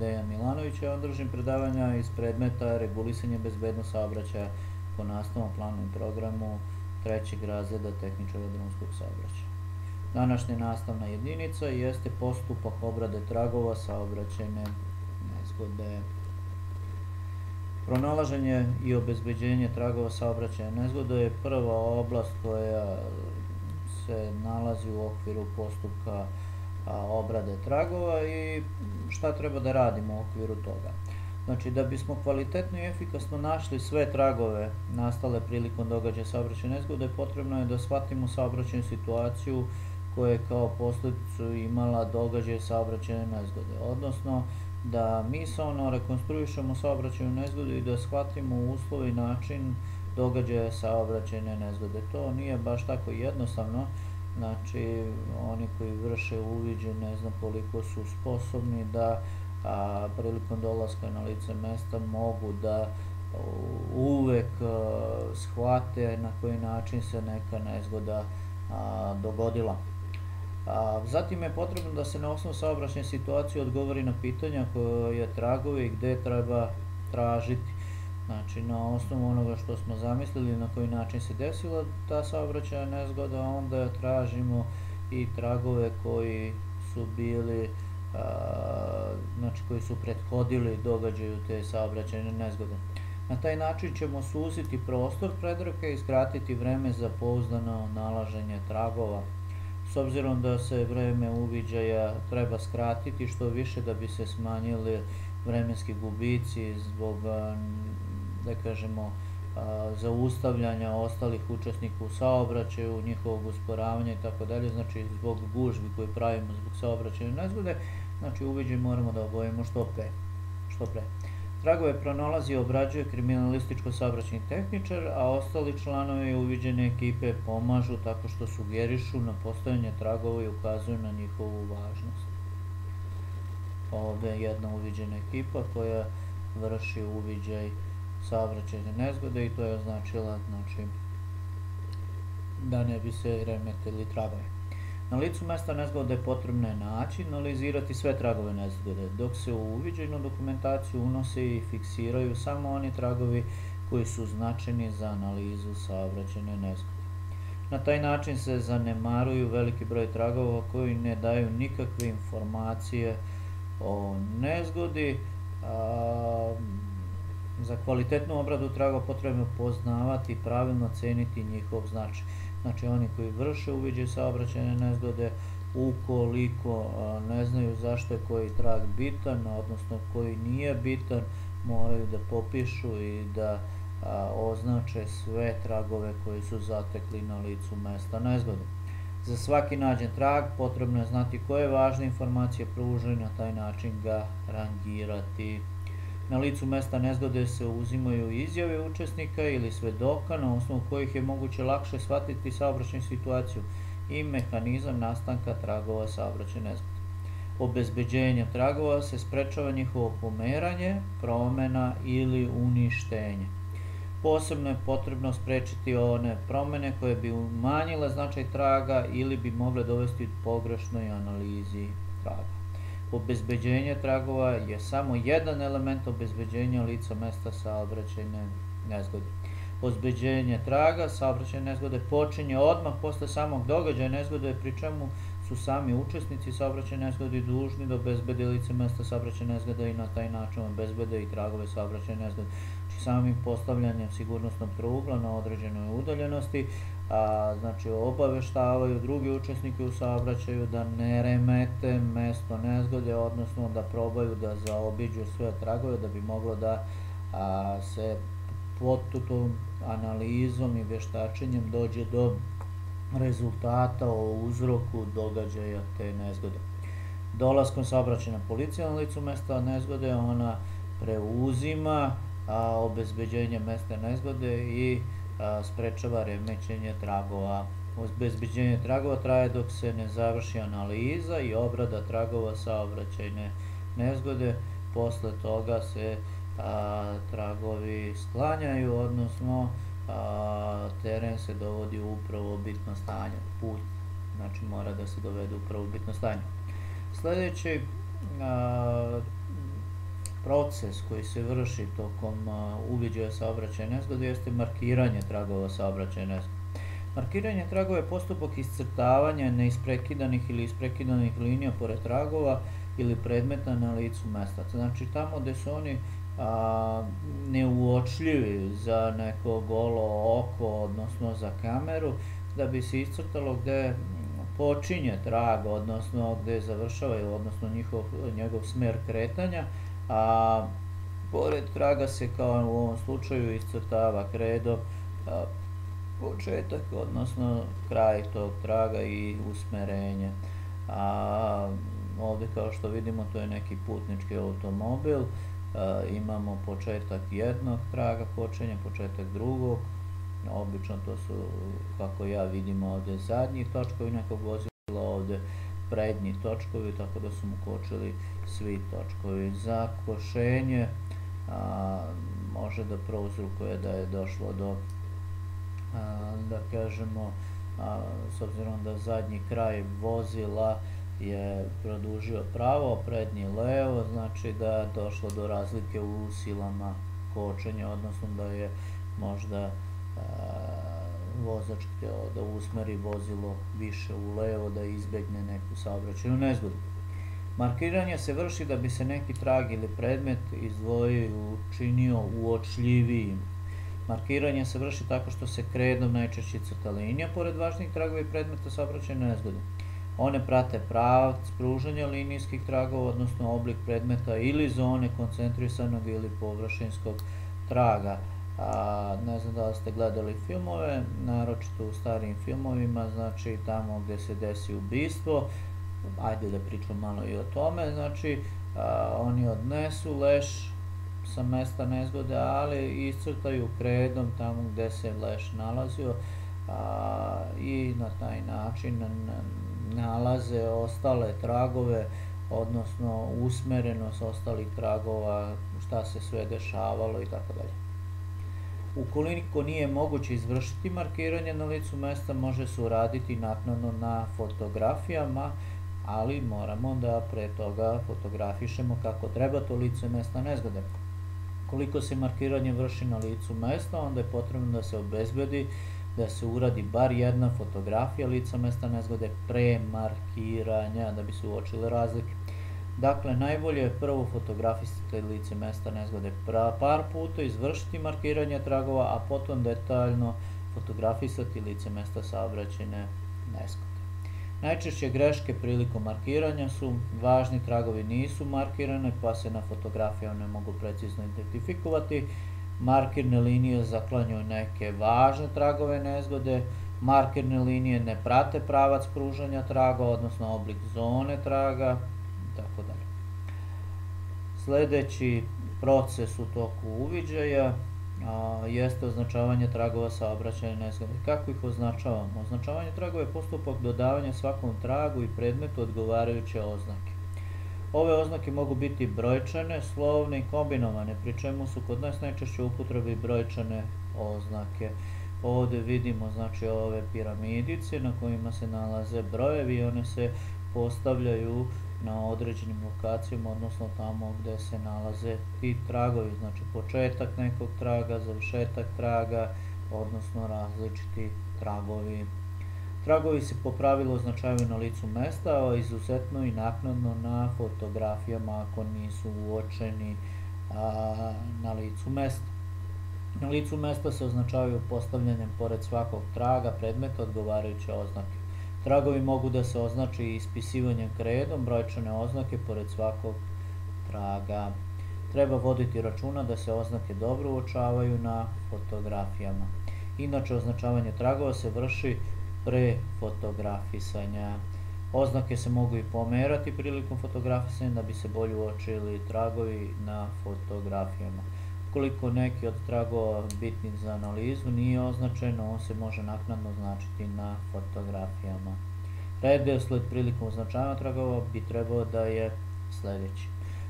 Dejan Milanović, ja vam držim predavanja iz predmeta regulisanje bezbednosti saobraćaja po nastavnom planu i programu 3. razreda tehničara drumskog saobraćaja. Današnja nastavna jedinica jeste postupak obrade tragova saobraćajne nezgode. Pronalaženje i obezbeđenje tragova saobraćajne nezgode je prva oblast koja se nalazi u okviru postupka obrade tragova i šta treba da radimo u okviru toga. Znači, da bismo kvalitetno i efikasno našli sve tragove nastale prilikom događaja saobraćajne nezgode, potrebno je da shvatimo saobraćajnu situaciju koja je kao posljedicu imala događaj saobraćajne nezgode, odnosno da misaono rekonstruišemo saobraćajnu nezgodu i da shvatimo uslove i način događaja saobraćajne nezgode. To nije baš tako jednostavno, znači oni koji vrše uviđaj ne znam koliko su sposobni da prilikom dolaska na lice mesta mogu da uvek shvate na koji način se neka nezgoda dogodila. Zatim je potrebno da se na osnovu saobraćajne situacije odgovori na pitanja koje tragovi i gde treba tražiti. Znači, na osnovu onoga što smo zamislili na koji način se desila ta saobraćajna nezgoda, onda tražimo i tragove koji su bili, znači koji su prethodili događaju te saobraćajne nezgode. Na taj način ćemo suziti prostor pretrke i skratiti vreme za pouzdano nalaženje tragova. S obzirom da se vreme uviđaja treba skratiti što više da bi se smanjili vremenski gubici zbog, da kažemo, zaustavljanja ostalih učesnika u saobraćaju, njihovog usporavanja i tako dalje, znači zbog gužvi koje pravimo zbog saobraćajne nezgode, znači uviđaj moramo da obavimo što pre. Tragove pronalazi i obrađuje kriminalističko-saobraćajni tehničar, a ostali članovi uviđene ekipe pomažu tako što sugerišu na postojanje tragova i ukazuju na njihovu važnost. Ovde je jedna uviđena ekipa koja vrši uviđaj saobraćajne nezgode i to je označila, znači, da ne bi se remetili tragovi. Na licu mesta nezgode potrebno je naći, analizirati sve tragove nezgode, dok se u uviđajnu dokumentaciju unose i fiksiraju samo oni tragovi koji su značajni za analizu saobraćajne nezgode. Na taj način se zanemaruju veliki broj tragova koji ne daju nikakve informacije o nezgodi. Za kvalitetnu obradu tragova potrebno poznavati i pravilno ceniti njihov značaj. Znači, oni koji vrše uviđaj saobraćajne nezgode, ukoliko ne znaju zašto je koji trag bitan, odnosno koji nije bitan, moraju da popišu i da označe sve tragove koji su zatekli na licu mesta nezgode. Za svaki nađen trag potrebno je znati koje važne informacije pružaju i na taj način ga rangirati. Na licu mesta nezgode se uzimaju izjave učesnika ili svedoka na osnovu kojih je moguće lakše shvatiti saobraćajnu situaciju i mehanizam nastanka tragova saobraćajne nezgode. Obezbeđenjem tragova se sprečava njihovo pomeranje, promena ili uništenje. Posebno je potrebno sprečiti one promene koje bi umanjile značaj traga ili bi mogle dovesti pogrešnoj analizi traga. Obezbeđenje tragova je samo jedan element obezbeđenja lica mesta saobraćajne nezgode. Obezbeđenje traga saobraćajne nezgode počinje odmah posle samog događaja nezgode, pri čemu su sami učesnici saobraćajne nezgode dužni da obezbede lice mesta saobraćajne nezgode i na taj način obezbede i tragove saobraćajne nezgode. Znači, samim postavljanjem sigurnosnog trougla na određenoj udaljenosti, znači obaveštavaju drugi učesnike u saobraćaju da ne remete mesto nezgode, odnosno da probaju da zaobiđu sve tragove da bi moglo da se pod tom analizom i veštačenjem dođe do rezultata o uzroku događaja te nezgode. Dolaskom saobraćajna policija na licu mesta nezgode, ona preuzima obezbeđenje mesta nezgode i sprečava remećenje tragova. Obezbeđenje tragova traje dok se ne završi analiza i obrada tragova saobraćajne nezgode. Posle toga se tragovi sklanjaju, odnosno teren se dovodi u prvobitno stanje. Put, znači, mora da se dovede u prvobitno stanje. Sljedeći proces koji se vrši tokom uviđaja saobraćajne nezgode jeste markiranje tragova saobraćajne nezgode. Markiranje tragova je postupak iscrtavanja neisprekidanih ili isprekidanih linija pored tragova ili predmeta na licu mesta. Znači tamo gde su oni neuočljivi za neko golo oko, odnosno za kameru, da bi se iscrtalo gde počinje trag, odnosno gde završava, odnosno njegov smer kretanja, a pored traga se, kao u ovom slučaju, iscrtava kredom početak, odnosno kraj tog traga i usmerenje. Ovde, kao što vidimo, to je neki putnički automobil, imamo početak jednog traga kočenja, početak drugog, obično to su, kako ja vidim ovde, zadnji točkovi nekog vozila, ovde prednji točkovi, tako da su mu kočili svi točkovi. Za košenje može da prouzrokuje da je došlo do, da kažemo, s obzirom da zadnji kraj vozila je produžio pravo, prednji levo, znači da je došlo do razlike u silama kočenja, odnosno da je možda vozač hteo da usmeri vozilo više u levo, da izbegne neku saobraćajnu nezgodu. Markiranje se vrši da bi se neki trag ili predmet izdvojio i učinio uočljivijim. Markiranje se vrši tako što se kredom najčešće crta linija pored važnih tragova i predmeta saobraćajne nezgode. One prate pravac pružanja linijskih tragova, odnosno oblik predmeta ili zone koncentrisanog ili površinskog traga. Ne znam da li ste gledali filmove, naročito u starijim filmovima, znači tamo gde se desi ubistvo, ajde da pričam malo i o tome, znači oni odnesu leš sa mesta nezgode, ali iscrtaju kredom tamo gde se leš nalazio i na taj način nalaze ostale tragove, odnosno usmerenost ostalih tragova, šta se sve dešavalo i tako dalje. Ukoliko nije moguće izvršiti markiranje na licu mesta, može se uraditi naknadno na fotografijama, ali moramo da pre toga fotografišemo kako treba to lice mesta nezgode. Koliko se markiranje vrši na licu mesta, onda je potrebno da se obezbedi da se uradi bar jedna fotografija lica mesta nezgode pre markiranja, da bi se uočile razlike. Dakle, najbolje je prvo fotografisati lice mesta nezgode par puta, izvršiti markiranje tragova, a potom detaljno fotografisati lice mesta saobraćajne nezgode. Najčešće greške prilikom markiranja su važni tragovi nisu markirane, pa se na fotografijama ne mogu precizno identifikovati. Markirne linije zaklanjaju neke važne tragove nezgode, markirne linije ne prate pravac pružanja traga, odnosno oblik zone traga, itd. Sledeći proces u toku uviđaja jeste označavanje tragova saobraćajne nezgode. Kako ih označavamo? Označavanje tragova je postupak dodavanja svakom tragu i predmetu odgovarajuće oznake. Ove oznake mogu biti brojčane, slovne i kombinovane, pri čemu su kod nas najčešće u upotrebi brojčane oznake. Ovde vidimo, znači, ove piramidice na kojima se nalaze brojevi i one se postavljaju na određenim lokacijama, odnosno tamo gde se nalaze ti tragovi, znači početak nekog traga, završetak traga, odnosno različiti tragovi. Tragovi se po pravilu označavaju na licu mesta, a izuzetno i naknadno na fotografijama ako nisu uočeni na licu mesta. Na licu mesta se označavaju postavljanjem pored svakog traga predmeta odgovarajuće oznake. Tragovi mogu da se označe i ispisivanjem kredom brojčane oznake pored svakog traga. Treba voditi računa da se oznake dobro uočavaju na fotografijama. Inače, označavanje tragova se vrši pre fotografisanja. Oznake se mogu i pomerati prilikom fotografisanja da bi se bolje uočili tragovi na fotografijama. Ukoliko neki od tragova bitnih za analizu nije označen, on se može naknadno označiti na fotografijama. Redosled prilikom označavanja tragova bi trebao da je sledeći.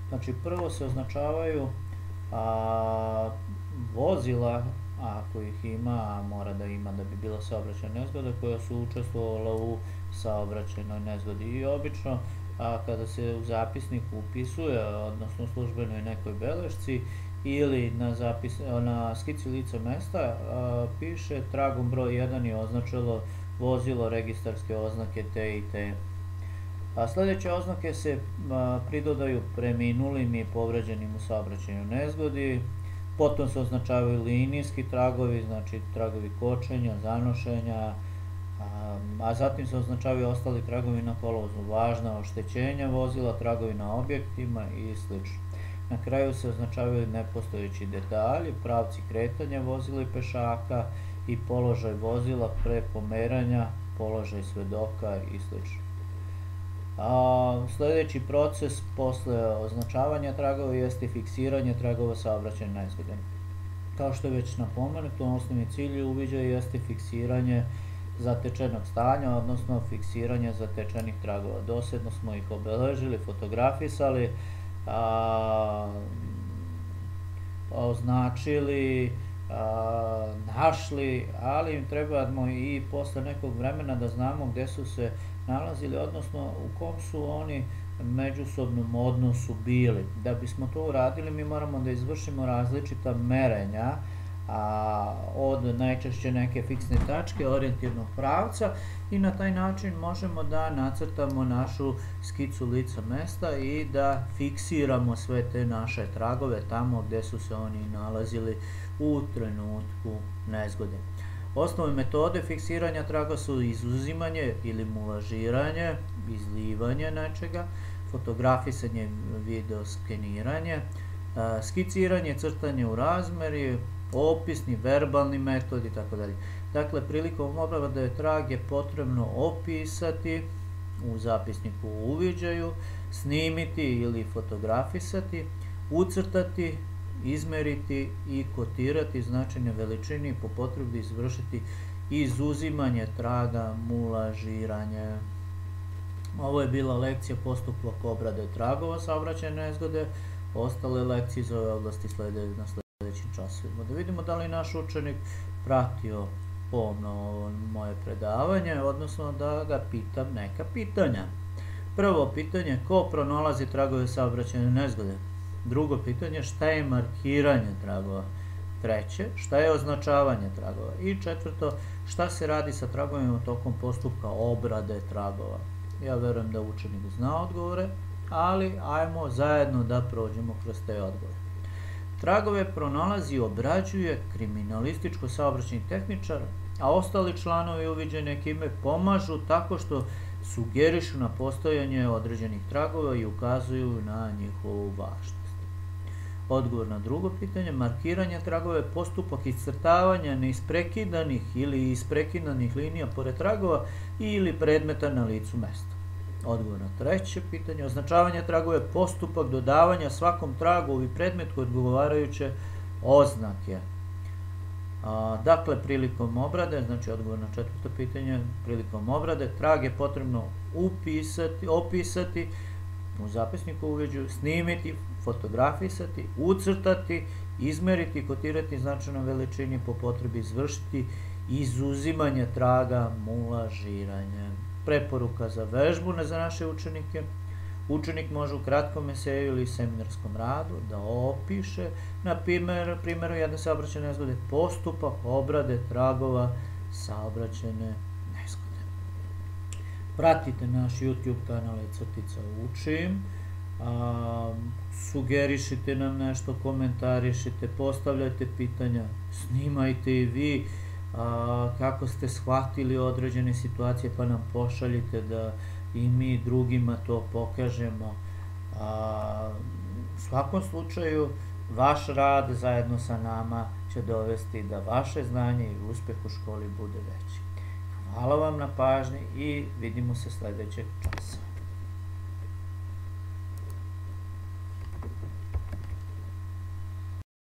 Znači, prvo se označavaju vozila, ako ih ima, a mora da ima da bi bila saobraćajna nezgoda, koja su učestvovala u saobraćajnoj nezgodi. I obično a kada se u zapisnik upisuje, odnosno u službenoj nekoj belešci ili na skici lica mesta piše tragom broj 1 je označilo vozilo registarske oznake te i te. Sledeće oznake se pridodaju preminulim i povređenim u saobraćajnoj nezgodi, potom se označavaju linijski tragovi, znači tragovi kočenja, zanošenja, a zatim se označavaju ostali tragovi na kolovozu, važna oštećenja vozila, tragovi na objektima i sl. Na kraju se označavaju nepostojeći detalji, pravci kretanja vozila i pešaka i položaj vozila pre pomeranja, položaj svedoka i sl. Sledeći proces posle označavanja tragova jeste fiksiranje tragova saobraćajne nezgode. Kao što je već napomenuto, osnovni cilj uviđaja jeste fiksiranje zatečenog stanja, odnosno fiksiranje zatečenih tragova. Dosledno smo ih obeležili, fotografisali, označili, našli, ali im trebamo i posle nekog vremena da znamo gde su se nalazili, odnosno u kom su oni međusobnom odnosu bili. Da bismo to uradili, mi moramo da izvršimo različita merenja od najčešće neke fiksne tačke, orijentirnog pravca i na taj način možemo da nacrtamo našu skicu lica mesta i da fiksiramo sve te naše tragove tamo gde su se oni nalazili u trenutku nezgode. Osnovne metode fiksiranja traga su izuzimanje ili mulažiranje, izlivanje nečega, fotografisanje, video skeniranje, skiciranje, crtanje u razmeri, opisni, verbalni metod itd. Dakle, prilikom obrade trag je potrebno opisati u zapisniku u uviđaju, snimiti ili fotografisati, ucrtati, izmeriti i kotirati značajne veličine i po potrebi izvršiti izuzimanje traga, mulažiranje. Ovo je bila lekcija postupak obrade tragova saobraćajne nezgode. Ostale lekcije iz ove oblasti slede na sledećim časovima. Da vidimo da li naš učenik pratio pomno moje predavanje, odnosno da ga pitam neka pitanja. Prvo pitanje, ko pronalazi tragove saobraćajne nezgode? Drugo pitanje, šta je markiranje tragova? Treće, šta je označavanje tragova? I četvrto, šta se radi sa tragovima tokom postupka obrade tragova? Ja verujem da učenik zna odgovore, ali ajmo zajedno da prođemo kroz te odgovore. Tragove pronalazi i obrađuje kriminalističko saobraćajni tehničar, a ostali članovi uviđajne ekipe pomažu tako što sugerišu na postojanje određenih tragova i ukazuju na njihovu važnost. Odgovor na drugo pitanje, markiranje tragova je postupak iscrtavanja neisprekidanih ili isprekidanih linija pored tragova ili predmeta na licu mesta. Odgovor na treće pitanje, označavanje tragova je postupak dodavanja svakom tragu i predmetu odgovarajuće oznake. Dakle, prilikom obrade, znači odgovor na četvrto pitanje, prilikom obrade trag je potrebno opisati u zapisniku uviđaju, snimiti, fotografisati, ucrtati, izmeriti, kotirati značajno veličini, po potrebi izvršiti izuzimanje traga, mulažiranje. Preporuka za vežbu za naše učenike. Učenik može u kratkom eseju ili seminarskom radu da opiše, na primjeru jedne saobraćajne nezgode, postupak obrade tragova saobraćajne nezgode. Pratite naš YouTube kanal Crtica učim, sugerišite nam nešto, komentarišite, postavljajte pitanja, snimajte i vi kako ste shvatili određene situacije, pa nam pošaljite da i mi drugima to pokažemo. U svakom slučaju, vaš rad zajedno sa nama će dovesti da vaše znanje i uspeh u školi bude veći. Hvala vam na pažnji i vidimo se sledećeg časa.